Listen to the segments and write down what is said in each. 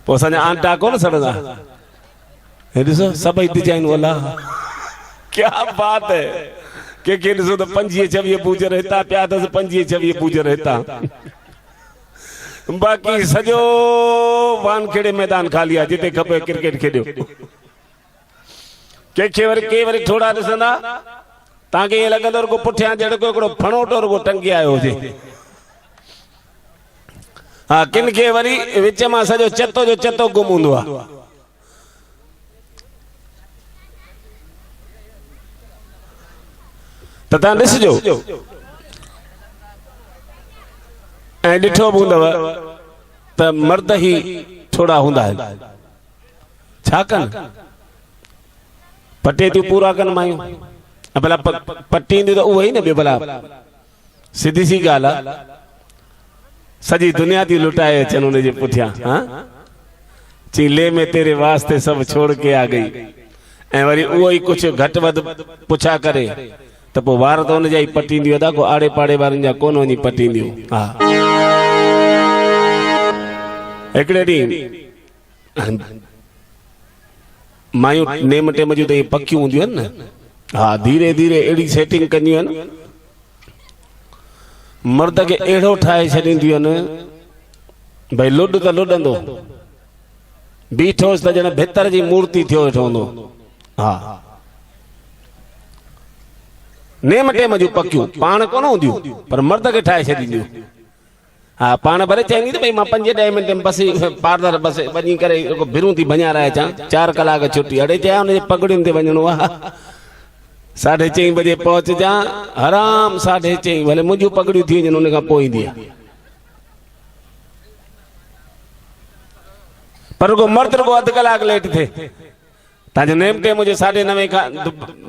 पोइ असांजा आंटा कोन सड़ंदा हे ॾिसो सभई डिजाइन वाला क्या बात है के ॾिसो त 25-26 पूजर हितां पिया अथसि 25-26 पूजर हितां बाक़ी सॼो वानखेड़े मैदान खाली आहे जिते खपे क्रिकेट खेॾियो कंहिंखे वरी थोड़ा ॾिसंदा तव्हांखे ईअं लॻंदो रुगो पुठियां ॼण को हिकिड़ो फणोटो रुगो टंगी आयो हुजे हाँ किन खे वरी विच मां सॼो चतो जो चतो गुम हूंदो आहे त तव्हां ॾिसजो ऐं ॾिठो बि हूंदव त मर्द ई थोड़ा हूंदा आहिनि छा कनि पटे थियूं पूरा कनि मायूं भला पटींदियूं त उहो ई न ॿियो भला सिधी सी ॻाल्हि आहे सॼी दुनिया थी लुटाए अचनि उनजे पुठियां हाँ चई ले में तेरे वास्ते सब छोड़ के आ गई ऐं वरी उहो ई कुझु घटि वधि पुछा करे त पोइ वार त उनजा ई पटींदियूं अदा को आड़े पाड़े वारनि जा कोन वञी पटींदियूं हा हिकिड़े ॾींहुं मायूं नेम टेम जूं त पकियूं हूंदियूं आहिनि न हाँ धीरे धीरे अहिड़ी सेटिंग कंदियूं आहिनि मर्द खे अहिड़ो ठाहे छॾींदियूं आहिनि भई लुॾ त लुॾंदो बीठोसि त ॼण भितर जी मूर्ति थियो वेठो हूंदो हा नेम टेम जूं पकियूं पाण कोन हूंदियूं पर मर्द खे ठाहे छॾींदियूं हाँ पाण भले चवंदी त भई मां 5-10 मिंट में बस पार्लर बस वञी करे भिरूं थी भञाराए अचां 4 कलाक छुटी अड़े चया हुनजे पगड़ियुनि ते वञिणो आहे 4:30 बजे पहुचजां आराम 4:30 भले मुंहिंजूं पगड़ियूं थी वञनि उन खां पोइ ईंदी आहे पर रुगो मर्द रुगो अधु कलाक लेट थिए तव्हांजो नेम टेम हुजे 9:30 खां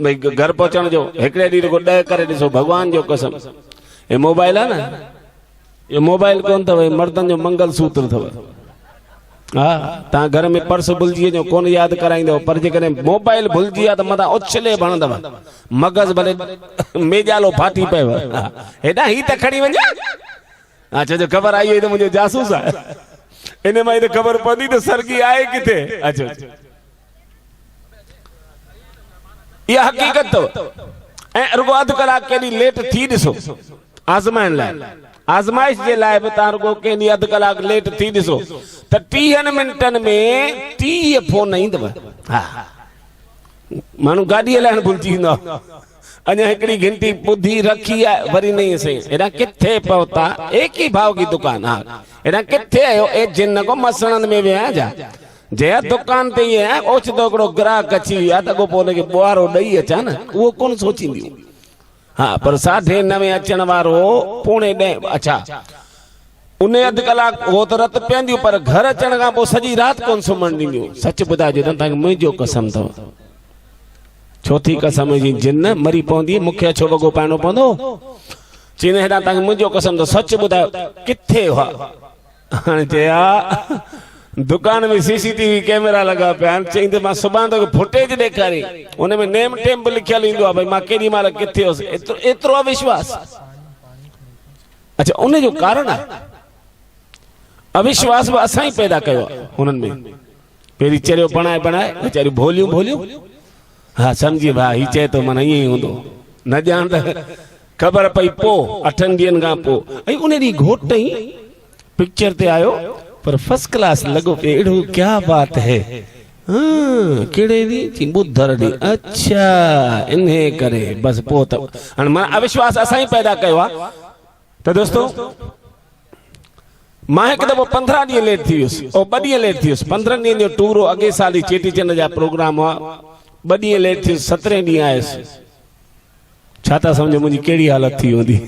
भई घर पहुचण जो हिकिड़े ॾींहुं रुगो 10 करे ॾिसो भॻवान जो कसम हे मोबाइल आहे न ये मोबाइल कोन अथव मर्दनि जो मंगल सूत्र अथव हाँ तव्हां घर में पर्स भुलिजी वञो कोन यादि कराईंदव पर जेकॾहिं मोबाइल भुलिजी आहे त मथां उछले भणंदव मगज़ भले मेजालो फाटी पियो हेॾा ही त खणी वञा हा छो जो ख़बर आई हुई त मुंहिंजो जासूस आहे इन मां त ख़बर पवंदी त सरगी आहे किथे अचो इहा हक़ीक़त अथव ऐं रुगो अधु कलाक केॾी लेट थी ॾिसो आज़माइण लाइ आज़माइश जे लाइ बि तव्हां रुगो कंहिं ॾींहुं अधु कलाक लेट थी ॾिसो त 30 मिंटनि में 30 फोन ईंदव हा माण्हू गाॾी हलाइण भुलिजी वेंदो अञा हिकिड़ी घंटी ॿुधी रखी आहे वरी नहीं सही हेॾा किथे पहुता एक ही भाव की दुकान हा हेॾा किथे आयो ए जिन को मसणनि में विया जा जंहिं दुकान ते ईअं आहे ओचितो हिकिड़ो ग्राहक अची वियो आहे त अॻो पोइ हुनखे ॿुआरो ॾेई अचां न उहो कोन सोचींदियूं हाँ पर 9:30 अचण वारो 9:45 अच्छा उन अधु कलाक वो तो रत पवंदियूं पर घर अचण खां पोइ सॼी राति कोन सुम्हण ॾींदियूं सच ॿुधाइजो त तव्हांखे मुंहिंजो कसम अथव चौथी कसम जी जिन मरी पवंदी मूंखे अछो वॻो पाइणो पवंदो चईं हेॾा तव्हांखे मुंहिंजो कसम अथव सच ॿुधायो किथे हुआ हाणे चया दुकान में CCTV कैमरा लगा पिया आहिनि चईं त मां सुभाणे तोखे फुटेज ॾेखारी उन में नेम टेम बि लिखियल ईंदो आहे भई मां केॾी महिल किथे हुउसि एतिरो अविश्वास अच्छा उन जो कारण आहे अविश्वास बि असां ई पैदा कयो आहे हुननि में पहिरीं चरियो बणाए वीचारियूं भोलियूं हा सम्झी भाउ ही चए थो माना ईअं ई हूंदो न ॼाण त ख़बर पई पोइ 8 ॾींहंनि खां पोइ ऐं उन ॾींहुं घोट ई पिक्चर ते आयो पर फर्स्ट क्लास लगो पे एड़ो क्या बात है हाँ केड़े दी बुधर दी अच्छा इन्हे करे बस पोत हन मां अविश्वास असाई पैदा कयो आ तो दोस्तों मां एक दफो 15 ॾींहं लेट थी वियुसि ओ 2 ॾींहं लेट थी वियुसि 15 ॾींहं जो टूर हो अॻे साल ई चेटीचंड जा प्रोग्राम हुआ 2 ॾींहं लेट थी 17 ॾींहं आयुसि छा था सम्झो मुंहिंजी कहिड़ी हालत थी हूंदी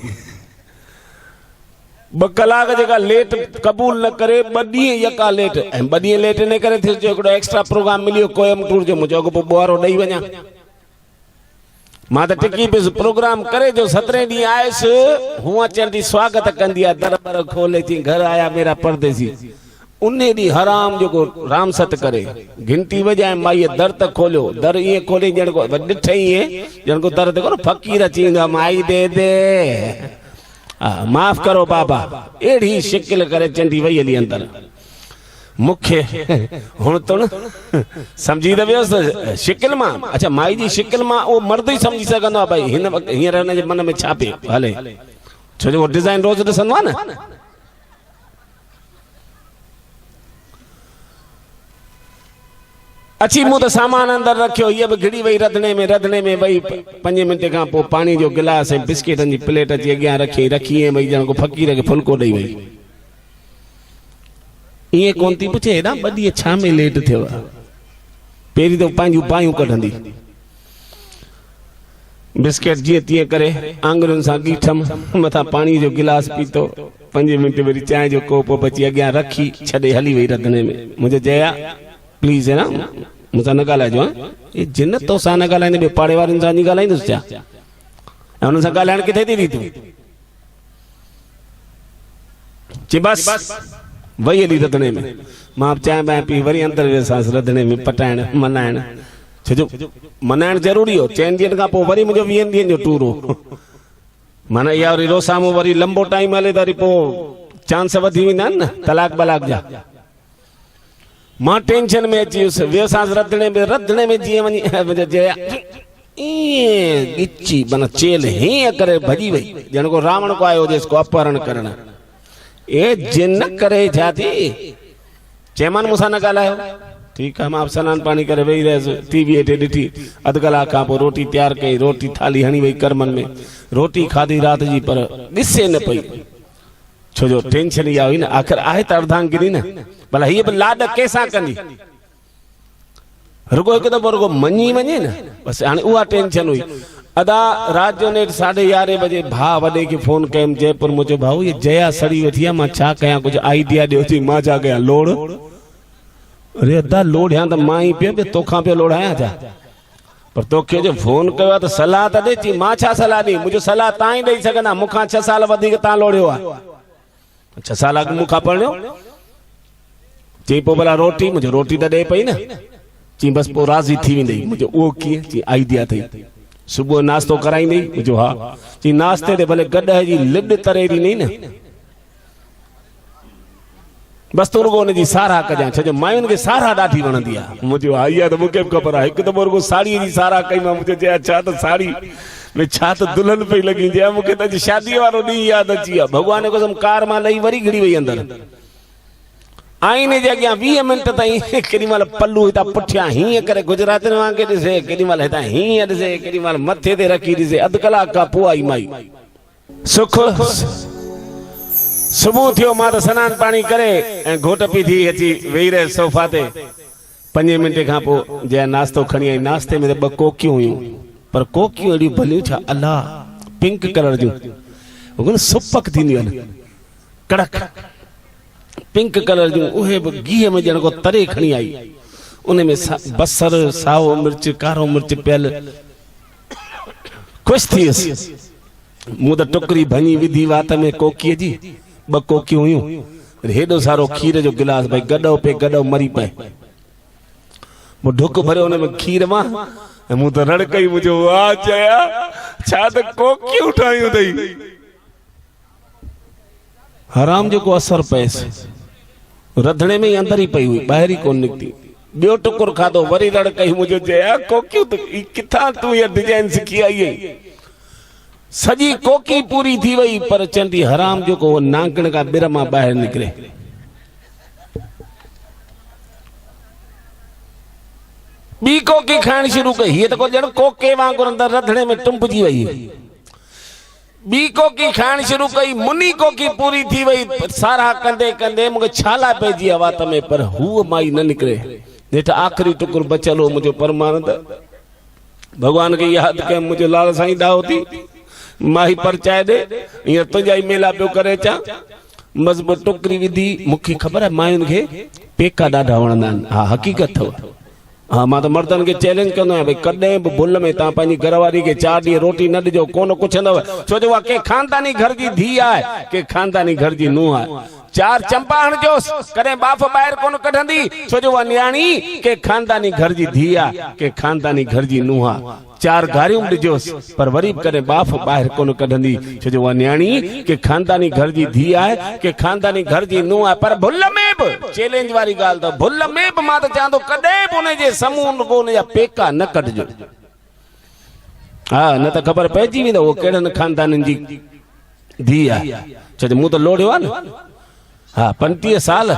2 कलाक जेका लेट कबूल न करे 2 ॾींहं यका लेट ऐं 2 ॾींहं लेट इन करे थियो हिकिड़ो एक्स्ट्रा प्रोग्राम मिलियो कोयम्बटूर जो मुंहिंजो अॻो पोइ ॿुआरो ॾेई वञा मां त टिकी पियुसि प्रोग्राम करे जो 17 ॾींहं आयुसि हूअं अचण थी स्वागत कंदी आहे दर बर खोले थी घर आया मेरा परदेसी उन ॾींहुं हराम जेको राम सत करे घंटी वॼाए माईअ दर त खोलियो दर ईअं खोले ॼण को ॾिठई ईअं ॼण को दर ते कोन फ़क़ीर अची वेंदो आहे माई दे दे माफ़ करो बाबा एड़ी शिकिल करे चंडी वई हली अंदर मुख्य हुन तो न समझी त वियोसि शिकिल मां। अच्छा माई जी शिकिल मां उहो मर्द ई समझी सघंदो आहे भई हिन हींअर हिन जे मन में छा पियो हले, छो जो डिज़ाइन रोज़ ॾिसंदो आहे न। अची मूं त सामान अंदरि रखियो, हीअ बि घिड़ी वई रंधिणे में वई 5 मिंट खां पोइ पाणी जो गिलास ऐं बिस्किटनि जी प्लेट अची अॻियां रखी वई ॼण को फ़क़ीर खे फुल्को ॾेई वई। ईअं कोन थी पुछे हेॾा 2 ॾींहं छा में लेट थियो आहे, पहिरीं त पंहिंजूं बाहियूं कढंदी, बिस्किट जीअं तीअं करे आङुरियुनि सां ॻीठम, मथां पाणी जो गिलास पीतो, 5 मिंट वरी चांहि जो कोप बची अॻियां रखी छॾे हली वई रंधिणे में। मुंहिंजो जया प्लीज़ है ना मूंसां न ॻाल्हाइजो, हे जिन तोसां न ॻाल्हाईंदे ॿियो पाड़े वारनि सां नहीं ॻाल्हाईंदुसि छा, ऐं हुननि सां ॻाल्हाइण किथे थी तूं चई बस वही हली रंधिणे में। मां चांहि बांहि पी वरी अंदरि वियसि रंधिणे में पटाइण मनाइण, छो मनाइण ज़रूरी हो। 4 ॾींहंनि खां पोइ वरी मुंहिंजो 20 ॾींहंनि जो टूर हो, माना इहा वरी रोज़ साम्हूं वरी लंबो टाइम हले त वरी पोइ चांस वधी वेंदा आहिनि न तलाक बलाक जा। मां टेंशन में अची वियुसि, वियोसांसि रंधिणे में जीअं वञी मुंहिंजो जया ईअं ॻिची माना चेल हीअं करे भॼी वई ॼण को रावण को आयो हुजेसि को अपहरण करण। ए जिन करे छा थी चैमान मूंसां न ॻाल्हायो, ठीकु आहे मां सनानु पाणी करे वेही रहियसि, टीवी हेठि ॾिठी, 2 कलाक खां पोइ रोटी तयारु कई, रोटी थाली हणी वई करमनि में, रोटी खाधी राति जी पर ॾिसे न पई, छो जो टेंशन इहा हुई न आख़िर आहे त अर्धांगिनी न, भला हीअ बि लाॾ कंहिंसां कंदी, रुगो हिकु दफ़ो रुगो मञी वञे न बसि। हाणे उहा टेंशन हुई। अदा रात जो नेट 11:30 बजे भाउ वॾे खे फोन कयमि जयपुर, मुंहिंजो भाऊ ये जया सड़ी वेठी आहे, मां छा कयां कुझु आइडिया ॾियो। थी मां छा कयां लोड़, अरे अदा लोड़ियां त मां ई पियो तोखां पियो लोड़ायां छा, पर तोखे जो फोन कयो आहे त सलाह त ॾे। चई मां छा सलाह ॾी, मुंहिंजो सलाह तव्हां ई ॾेई सघंदा, मूंखां 6 साल वधीक तव्हां लोड़ियो आहे, 6 साल अॻु मूंखां पढ़ियो। चई पोइ भला रोटी, मुंहिंजो रोटी त ॾे पई न। चई बसि पोइ राज़ी थी वेंदई। मुंहिंजो उहो कीअं, चई आइडिया अथई, सुबुह नाश्तो कराईंदई। मुंहिंजो हा। चई नाश्ते ते भले गॾ जी लिड तरे ॾींदई न, बसि तूं रुगो हुनजी साराह कजां, छो जो मायुनि खे साराह ॾाढी वणंदी आहे। मुंहिंजो हा इहा त मूंखे बि ख़बर आहे, हिकु दफ़ो रुगो साड़ीअ जी साराह कई मां, मुंहिंजो चया छा त साड़ी में छा त दुल्हन पई लॻी, चया मूंखे त अॼु शादीअ वारो ॾींहुं यादि अची वियो। भॻवान कसम कार मां लही वरी घिड़ी वई अंदरि, आईने जे अॻियां 20 मिंट ताईं केॾी महिल पल्लू हितां पुठियां हीअं करे गुजरातियुनि वांगुरु ॾिसे, केॾी महिल हितां हीअं ॾिसे, केॾी महिल मथे ते रखी ॾिसे। 2 कलाक खां पोइ आई माई सुख। सुबुह थियो मां त सनानु पाणी करे ऐं घोट पी थी अची वेही रहे सोफा ते। 5 मिंट खां पोइ जंहिं नाश्तो खणी आई, नाश्ते में त 2 कोकियूं हुयूं, पर कोकियूं अहिड़ियूं भलियूं छा अलाह, पिंक कलर जूं, सुपक थींदियूं आहिनि कड़क पिंक कलर जूं, उहे बि घीअ में ॼण को तरे खणी आई, उन में बसर साओ मिर्च कारो मिर्च पियल। ख़ुशि थी वियुसि। मूं त टुकड़ी भञी विधी वात में कोकीअ जी, 2 कोकियूं हुयूं, हेॾो सारो खीर जो गिलास, भई गॾो पे गॾो मरी पए। मूं ढुक भरियो हुन में खीर मां, मूं त रड़कई, मुंहिंजो वाह चया छा त कोकियूं ठाहियूं अथई। हराम जेको असर पएसि, रंधिणे में ई अंदरि ई पई हुई, ॿाहिरि ई कोन निकिती। ॿियो टुकुर खाधो, वरी रड़कई, मुंहिंजो चया कोकियूं त किथां तूं इहा डिजाइन सिखी आई आहीं। सॼी कोकी पूरी थी वई, पर चवंदी हराम जेको नांगण खां ॿिर मां ॿाहिरि निकिरे। ॿी कोकी खाइण शुरू कई, हीअ त को ॼण कोके वांगुरु अंदरि रंधिणे में टुंबजी वई। ॿी कोकी खाइण शुरू कई, मुनी कोकी पूरी थी वई। साराह कंदे कंदे मूंखे छाला पइजी विया वात में, पर हूअ माई न निकिरे। नेठि आख़िरी टुकुर बचियल हो मुंहिंजो परमानंद। भॻवान खे यादि कयमि, मुंहिंजो लाल साईं ॾाहो थी माही परचाए ॾे, हीअं तुंहिंजा ई मेला पियो करे अचां। मज़बूत टुकरी विधी। मूंखे ख़बर आहे मायुनि खे पेका ॾाढा वणंदा आहिनि। हा हक़ीक़त अथव। हाँ मां तो मर्दन के चैलेंज कंदो आहियां, भई कॾहिं बि भुल में तव्हां पंहिंजी घरवारी खे 4 ॾींहं रोटी न ॾिजो, कोन पुछंदव, छो जो उहा के खानदानी घर जी धी आहे, के खानदानी घर जी नूंहं आहे। चार चंपा हणजोस कॾहिं बाफ़ ॿाहिरि कोन कढंदी छो जो उहा न्याणी के खानदानी घर जी धीउ आहे के खानदानी घर जी नुंहुं आहे चार गारियूं ॾिजोसि पर वरी कॾहिं बाफ़ ॿाहिरि कोन कढंदी छो जो उहा न्याणी के खानदानी घर जी धीउ आहे के खानदानी घर जी नुंहुं आहे पर भुल में बि चैलेंज वारी ॻाल्हि अथव भुल में बि मां त चवां थो कॾहिं बि उनजे समूह उन जा पेका न कढिजो हा न त ख़बर पइजी वेंदो उहो कहिड़नि खानदाननि जी धीउ आहे छो जो मूं त लोड़ियो आहे न हा 35 साल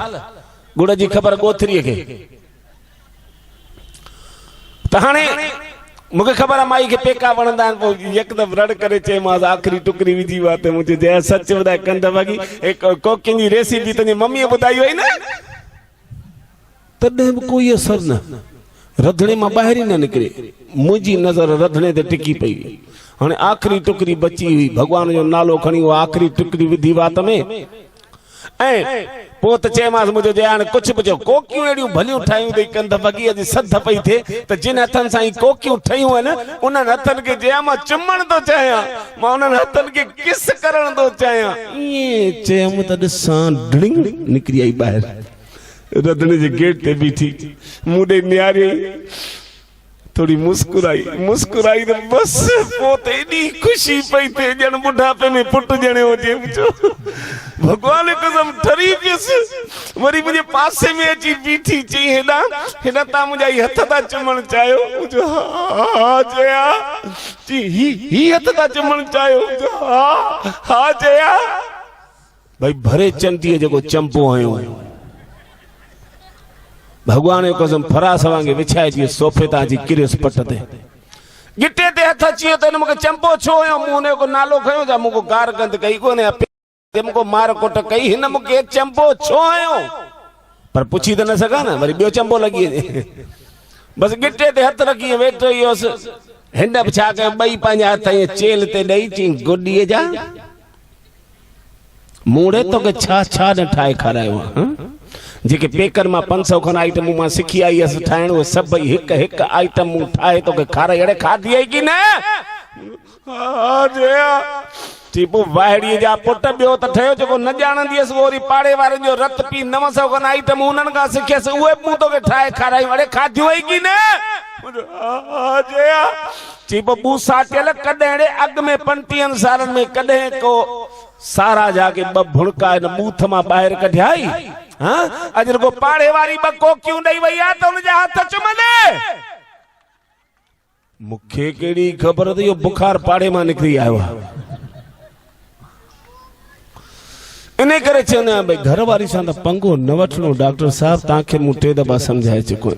गुड़ जी ख़बर ॻोथरीअ खे त हाणे मूंखे ख़बर आहे माई खे पेका वणंदा आहिनि पोइ यकदमि रड़ करे चयोमांसि आख़िरी टुकड़ी विझी वियो आहे मुंहिंजो जय सच ॿुधाए कंद वॻी कोकियुनि जी रेसिपी तुंहिंजी मम्मीअ ॿुधाई हुई न तॾहिं बि कोई असर न रंधिणे मां ॿाहिरि ई न निकिरे मुंहिंजी नज़र रंधिणे ते टिकी पई हाणे आख़िरी टुकड़ी बची हुई भॻवान जो नालो खणी उहा आख़िरी टुकड़ी विधी वात में ऐं पोइ त चयोमांसि मुंहिंजो जय हाणे कुझु बि चयो कोकियूं अहिड़ियूं भलियूं ठाहियूं अथई कंद वॻीअ जी सद पई थिए त जिन हथनि सां ई कोकियूं ठहियूं आहिनि उन्हनि हथनि खे जया मां चुमण थो चाहियां मां उन्हनि हथनि खे किस करण थो चाहियां ईअं चयमि त ॾिसां ढिंग निकिरी आई ॿाहिरि रंधिणे जे गेट ते बीठी मूं ॾे निहारी थोड़ी मुस्कुराई तो बस पोते एडी खुशी पई थे जन बुढ़ापे में पुट जने हुजे भगवान कसम ठरी पियस वरी मुझे पासे में अची बीठी चई हेडा हेडा ता मुझा हथ ता चुमण चायो मुझो हा जया जी ही हथ ता चुमण चायो हा जया भाई भरे चंदीअ जेको चंपो आयो भगवान जो कसम फरास वांगे विछाए जी सोफे ता जी किरियस पट ते गिटे ते हथ अची तो मुके चंपो छो यो मुने को नालो खयो जा मुको गार गंद कई कोने ते मुको मार कोट कई हिन मुके चंपो छो आयो पर पुछी त न सका ना वरी बियो चंपो लगी बस गिटे ते हथ रखी वेठो योस हिंद छा के बई पंजा हथ चेल ते दई ची गुडी जा मूड़े तो के छा छा न ठाए खारायो जेके पेकर मां 500 खन आइटम मां सिखी आई अस ठाइण वो सब एक एक आइटम ठाए तो के खारे अड़े खाधी आई कि न हां जया टीपो वाहड़ी जा पुट बियो त ठयो जो न जानंदी अस ओरी पाड़े वारे जो रत पी 900 खन आइटम उनन का सिखियस उए मु तो के ठाए खाराई अड़े खाधी आई कि न हां जया टीपो बू साटेल कडेड़े अग में 35 सालन में कदे को सारा जाके ब भुड़का न बूथ मा बाहर कढाई हां अजर को पाड़े वारी ब कोकियूं दई वई आ तो उन जा हाथ चुमले मुखे केड़ी खबर त यो बुखार पाड़े मा निकरी आयो इने करे चना भाई घर वारी सा पंगो न वठनो डॉक्टर साहब ताके मु टे दफा समझाए चुको